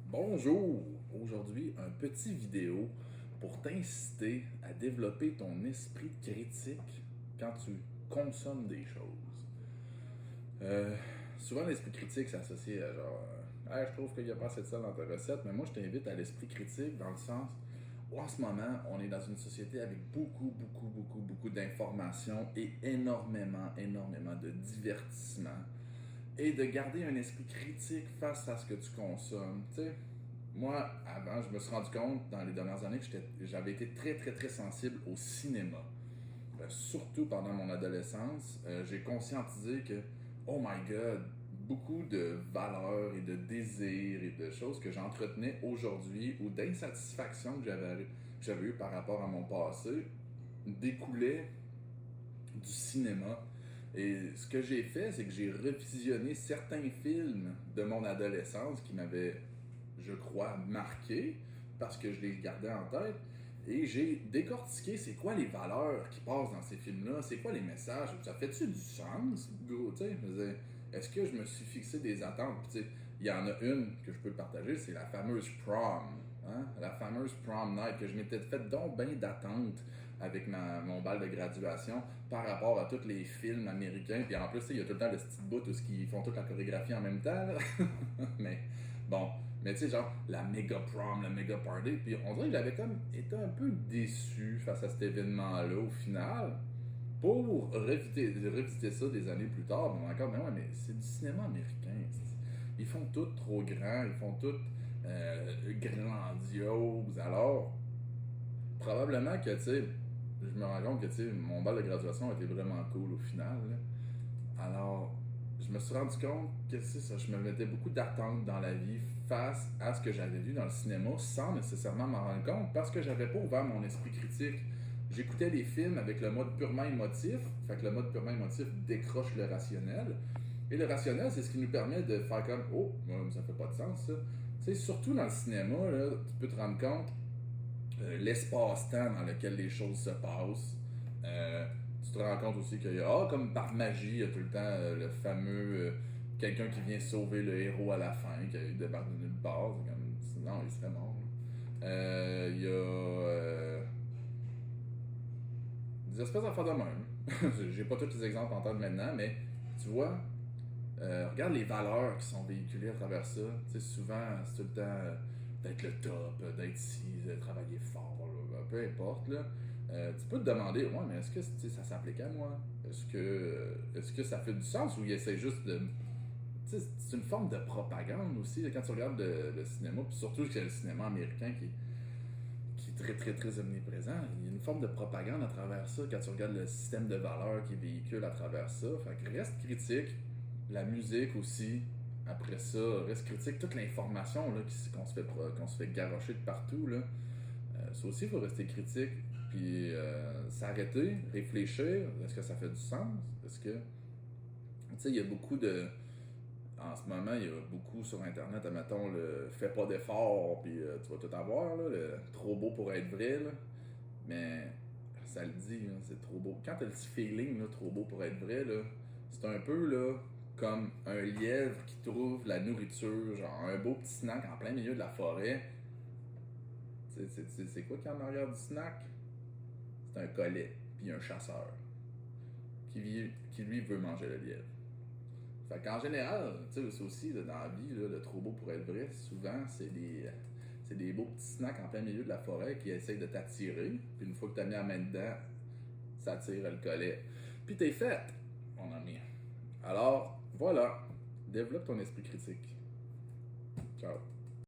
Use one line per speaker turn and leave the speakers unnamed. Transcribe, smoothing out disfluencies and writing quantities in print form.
Bonjour! Aujourd'hui, un petit vidéo pour t'inciter à développer ton esprit critique quand tu consommes des choses. Souvent, l'esprit critique s'associe à genre, Hey, je trouve qu'il n'y a pas assez de ça dans ta recette, mais moi je t'invite à l'esprit critique dans le sens où en ce moment, on est dans une société avec beaucoup d'informations et énormément de divertissement et de garder un esprit critique face à ce que tu consommes. Tu sais, moi, avant, je me suis rendu compte dans les dernières années que j'avais été très sensible au cinéma. Surtout pendant mon adolescence, j'ai conscientisé que, oh my god, beaucoup de valeurs et de désirs et de choses que j'entretenais aujourd'hui ou d'insatisfaction que j'avais eu par rapport à mon passé découlaient du cinéma. Et ce que j'ai fait, c'est que j'ai revisionné certains films de mon adolescence qui m'avaient, je crois, marqué parce que je les gardais en tête. Et j'ai décortiqué c'est quoi les valeurs qui passent dans ces films-là, c'est quoi les messages, ça fait-tu du sens, gros, tu sais, est-ce que je me suis fixé des attentes, puis tu sais, il y en a une que je peux partager, c'est la fameuse prom, hein? La fameuse prom night, que je m'étais fait donc bien d'attentes avec mon bal de graduation par rapport à tous les films américains, puis en plus, il y a tout le temps le petit bout où ils font toute la chorégraphie en même temps, là. Mais bon, mais tu sais, genre, la méga prom, la méga party. Puis on dirait que j'avais comme été un peu déçu face à cet événement-là au final. Pour revisiter ça des années plus tard, mais encore, mais ouais, mais c'est du cinéma américain. Ils font tout trop grand, ils font tout grandiose. Alors, probablement que, tu sais, je me rends compte que, tu sais, mon bal de graduation a été vraiment cool au final, là. Alors, je me suis rendu compte que c'est ça, je me mettais beaucoup d'attentes dans la vie face à ce que j'avais vu dans le cinéma sans nécessairement m'en rendre compte parce que j'avais pas ouvert mon esprit critique. J'écoutais les films avec le mode purement émotif, fait que le mode purement émotif décroche le rationnel. Et le rationnel, c'est ce qui nous permet de faire comme oh, ça fait pas de sens ça. Tu sais, surtout dans le cinéma, là, tu peux te rendre compte l'espace-temps dans lequel les choses se passent. Tu te rends compte aussi qu'il y a, comme par magie, il y a tout le temps le fameux quelqu'un qui vient sauver le héros à la fin, qui débarque de nulle part. Comme, sinon, il serait mort. Il y a des espèces d'affaires de même. J'ai pas tous les exemples en tête maintenant, mais tu vois, regarde les valeurs qui sont véhiculées à travers ça. Tu sais, souvent, c'est tout le temps d'être le top, d'être ici, de travailler fort, là, peu importe. Là. Tu peux te demander, ouais, mais est-ce que ça s'applique à moi? Est-ce que ça fait du sens ou il essaie juste de. Tu sais, c'est une forme de propagande aussi, là, quand tu regardes le cinéma, puis surtout que c'est le cinéma américain qui est très omniprésent. Il y a une forme de propagande à travers ça quand tu regardes le système de valeurs qui véhicule à travers ça. Fait que reste critique. La musique aussi. Après ça, reste critique. Toute l'information là, qu'on se fait garrocher de partout. Là. Ça aussi, il faut rester critique. Puis s'arrêter, réfléchir. Est-ce que ça fait du sens? Est-ce que. Tu sais, il y a beaucoup de. En ce moment, il y a beaucoup sur Internet, admettons, le fais pas d'effort, puis tu vas tout avoir, là, le trop beau pour être vrai, là. Mais ça le dit, là, c'est trop beau. Quand t'as le petit feeling, là, trop beau pour être vrai, là, c'est un peu là, comme un lièvre qui trouve la nourriture, genre un beau petit snack en plein milieu de la forêt. C'est quoi qu'il y a en arrière du snack? C'est un collet, puis un chasseur, qui lui veut manger le lièvre. Fait qu'en général, tu sais, c'est aussi là, dans la vie, là, le trop beau pour être vrai, souvent, c'est des beaux petits snacks en plein milieu de la forêt qui essayent de t'attirer. Puis une fois que t'as mis la main dedans, ça tire le collet. Puis t'es fait, mon ami. Alors, voilà. Développe ton esprit critique. Ciao.